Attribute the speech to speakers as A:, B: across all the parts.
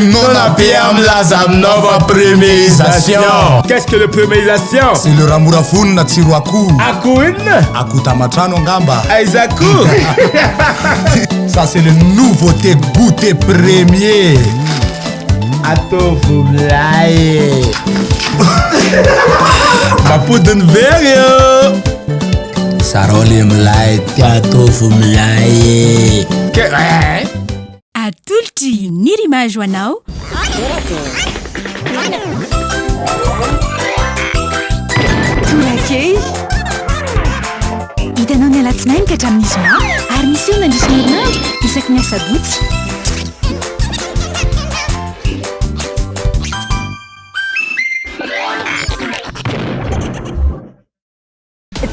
A: Non abbiamo la nova premierisation.
B: Qu'est-ce que le premierisation?
A: C'est le ramurafuni na tsiro akoho.
B: Akoho inona?
A: Akoho tamatrano angamba.
B: Aiza akoho?
A: Ça c'est le nouveauté goûter premier.
B: Atovo mlaye. Mapodiny very yo.
A: Saroli mlaye, atovo mlaye.
C: Atolotry ny rimage ho anao. Tolakely hitanao ny alatsinainy ka hatramin'ny zoma ary misy eo nandrisy ny herinandro isaky ny asabotsy.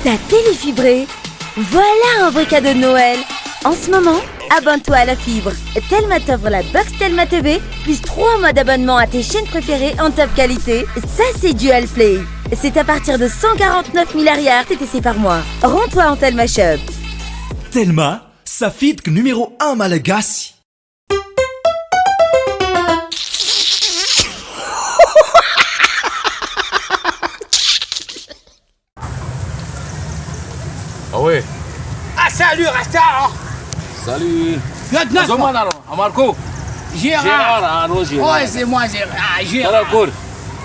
D: Ta télé fibrée, voilà un vrai cadeau de Noël. En ce moment, abonne-toi à la fibre. Telma t'offre la box Telma TV, plus 3 mois d'abonnement à tes chaînes préférées en top qualité. Ça, c'est Dual Play. C'est à partir de 149 milliards TTC par mois. Rends-toi en Telma Shop.
E: Telma, safidiko numéro 1 malagasy.
F: Ah ouais.
G: Ah salut Rasta.
F: Salut.
G: Lieutenant.
F: Zomanaro, Amarco.
G: Gérard.
F: Gérard.
G: Ouais, c'est moi Gérard. Ah, Gérard.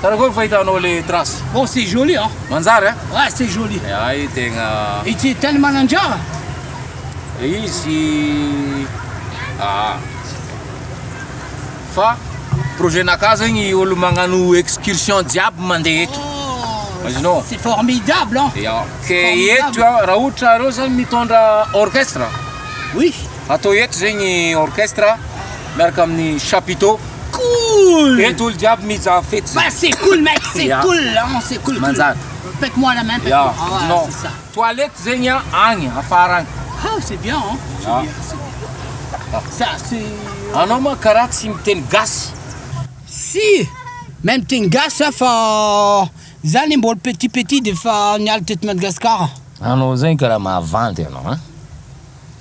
F: Tarakor fait dans les traces.
G: Bon, c'est joli hein.
F: Manzar hein?
G: Ouais, c'est joli.
F: Aí tem
G: Et tu es tellement nanjara.
F: Ici fa projet na casa igny olo magnano excursion diabo mandeha eto. Imaginons.
G: C'est formidable hein.
F: Que eto raha ohatra reo zany mitondra orchestre.
G: Oui.
F: Atao eto zegny orchestre miaraka amin'ny chapiteau.
G: Cool.
F: Eto olo diabo mizaha fety.
G: Bah, c'est cool mec, c'est cool hein, c'est cool.
F: Manzar.
G: Pète-moi la main, pète-moi.
F: Ah,
G: ouais,
F: non.
G: c'est ça.
F: Toilette zegny agny afara agny.
G: Ah, c'est bien hein. C'est
F: Ah.
G: bien, c'est bien. Ça, c'est...
F: Anao ma karaha tsy miteny gasy.
G: Si, même Tingasa fa zany mbola petit de fa nialy teto Madagasikara.
F: Anao zegny karaha mahavanty anao hein.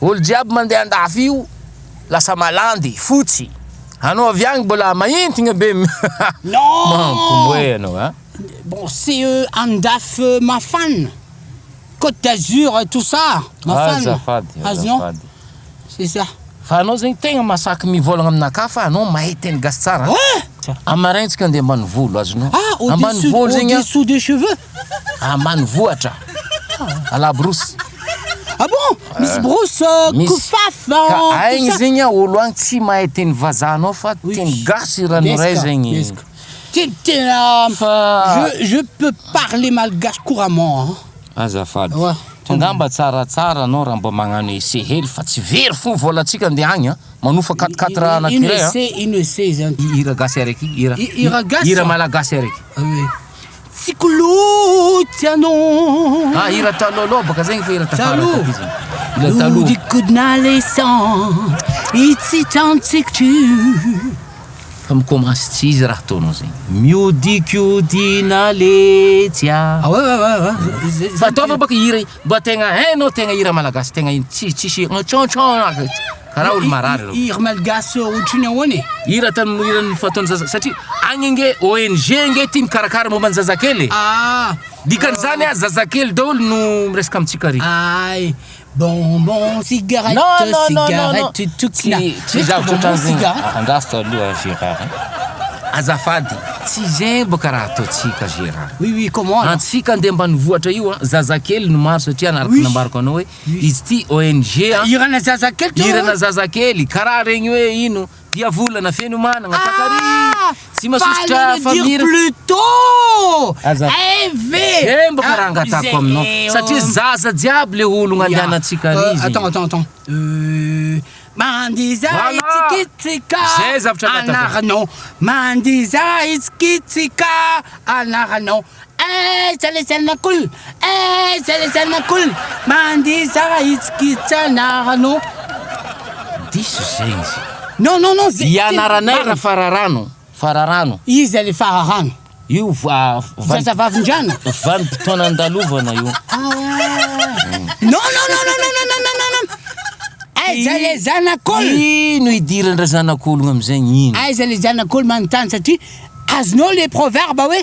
F: Olo jiaby mandeha andafy io lasa malandy, fotsy. Anao avy agny mbola mahintigna be.
G: Non.
F: Mampitomboe anao hein.
G: Bon, c'est andaf mafana. Côte d'Azur et tout ça. Mafana.
F: Azafady,
G: Azion.
F: azafady.
G: C'est ça.
F: Fa anao zegny tegna masaky mivolagna aminakahy fa anao mahay teny gasy tsara.
G: Ouais.
F: Amaraintsika andeha ambany volo azonao.
G: Ah, au-dessous des cheveux.
F: Ambany vohatra. À la brousse.
G: Ah bon? Miss Bruce, koufaf.
F: Aigny zegny olo agny tsy mahay teny vazaha anao fa teny gasy ranoray zegny.
G: Je peux parler malgache couramment. Hein.
F: Azafady.
G: Ouais.
F: Ngamba tsaratsara anao raha mba magnano ese hely fa tsy very fo volantsika andeha agny manofa 4-4 anakiré.
G: Il ne sait.
F: Hira gasy araiky,
G: hira gasy.
F: Hira malagasy araiky.
G: Oui. Sikolotiano.
F: Ah, hira talolo baka zegny fa hira tafaraka izy. Hira talo.
G: Ludikudnalesan. Itsitantiktu.
F: Fa mikomansy tsy izy raha ataonao zegny. Miodikodinaletia.
G: Ah ouais.
F: Fa ataova baka hira mba tegna hainao tegna hira malagasy tegna tsisy tsontson karaha olo marary reo.
G: Hira malagasy ohatriny ahoany?
F: Hira tamin'ny hirany fataony zaza satria agny nge ONG nge tia mikarakara momba ny zazakely.
G: Ah.
F: Dikan'izany zazakely daholo no miresaka amintsika ry.
G: Ay. Bonbon, cigarette, cigarette, tout là.
F: Tsy zavatra ohatran'zegny. Andraso aloha Gérard. Azafady, tsy zegny boka raha ataontsika Gérard.
G: Oui, comment?
F: Antsika andeha ambanivohatra io zazakely no maro satria anaraka nambarako anao hoe izy ty ONG
G: Irana zazakely to.
F: Irana zazakely karaha regny hoe ino dia volana feno managna takary tsy masosotra famille
G: plus tôt.
F: Eh mboka raha angatako aminao satria zaza jiaby le ologna andehanantsika izy.
G: Attends. Mandiza itsikitsika anarano. Mandiza itsikitsika anarano. Salesana cool. Mandiza itsikitsa anarano.
F: Diso zegny.
G: Non.
F: Ianaranay raha fararano.
G: Izy ale fararano.
F: Io
G: zazavavindrano.
F: Vanimpotoana andalovana io.
G: Ny Non. Aiza le zanak'olona.
F: Ino idiran'ny zanak'olona am'zegny ino?
G: Aiza le zanak'olona manontany satria azonao le proverbe hoe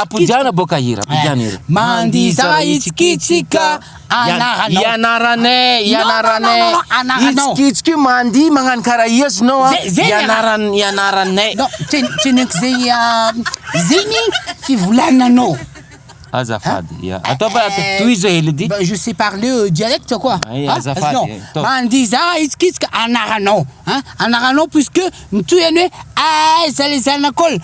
F: Apodiana boka hira, apodiana hira.
G: mandiza itsikitsika anaranao.
F: Ianaranay.
G: Anaranao.
F: Itsikitsika io mandia magnano karaha iazonao a. Ianaranay.
G: Non, tseneko zegny fivolananao.
F: Azafady. Ataova tohizo hely dy.
G: Je sais parler dialecte quoi.
F: Ay, azafady.
G: Non, mandiza itsikitsika anaranao. Anaranao puisque mitoyany hoe aiza le zanak'olona.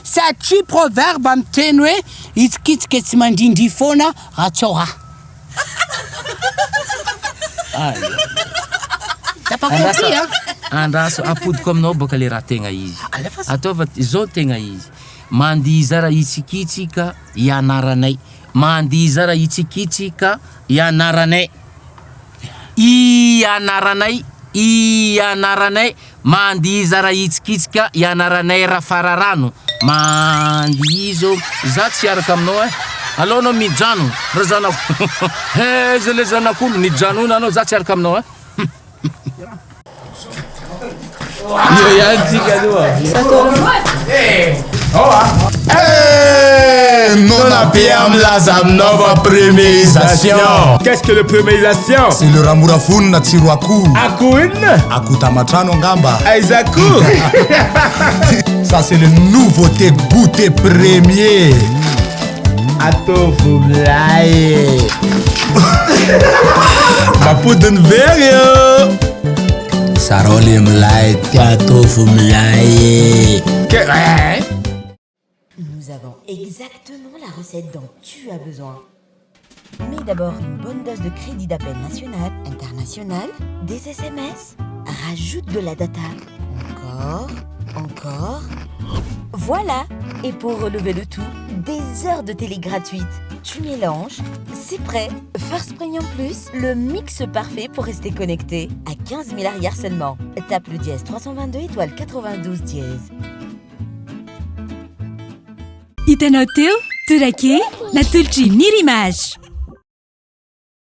G: Satria proverbe amiteny hoe itsikitsika tsy mandindry foana raha tsy ao raha. T'as pas compris hein?
F: Andraso apodiko aminao boka le raha tegna izy. Ataova zao tegna izy. Mandiza raha itsikitsika ianaranay. Mandiza raha itsikitsika ianaranay. Ianaranay. Mandiza raha itsikitsika ianaranay raha fararano. Mandizo. Za tsy araka aminao alao anao mijano ra zanako. Aiza le zanak'olo mijanona anao za tsy araka aminao
A: Non abbiamo la zamnova premierisation.
B: Qu'est-ce que le premierisation?
A: C'est le ramorafony na tsiro akoho.
B: Akoho inona?
A: Akoho tamatrano angamba.
B: Aiza akoho?
A: Ça c'est le nouveauté goûter premier.
B: Atôvo milay. Mapodiny very io.
A: Saroli milay tia tofu milay.
D: Nous avons exactement la recette dont tu as besoin. Mets d'abord une bonne dose de crédit d'appel national, international, des SMS. Rajoute de la data. Encore. Voilà. Et pour relever le tout, des heures de télé gratuites. Tu mélanges, c'est prêt. First Premium Plus, le mix parfait pour rester connecté. À 15 000 arrières seulement. Tape le dièse 322 étoile 92 dièse.
C: Hitanao teo, Tourake, natolotra ny Rimash.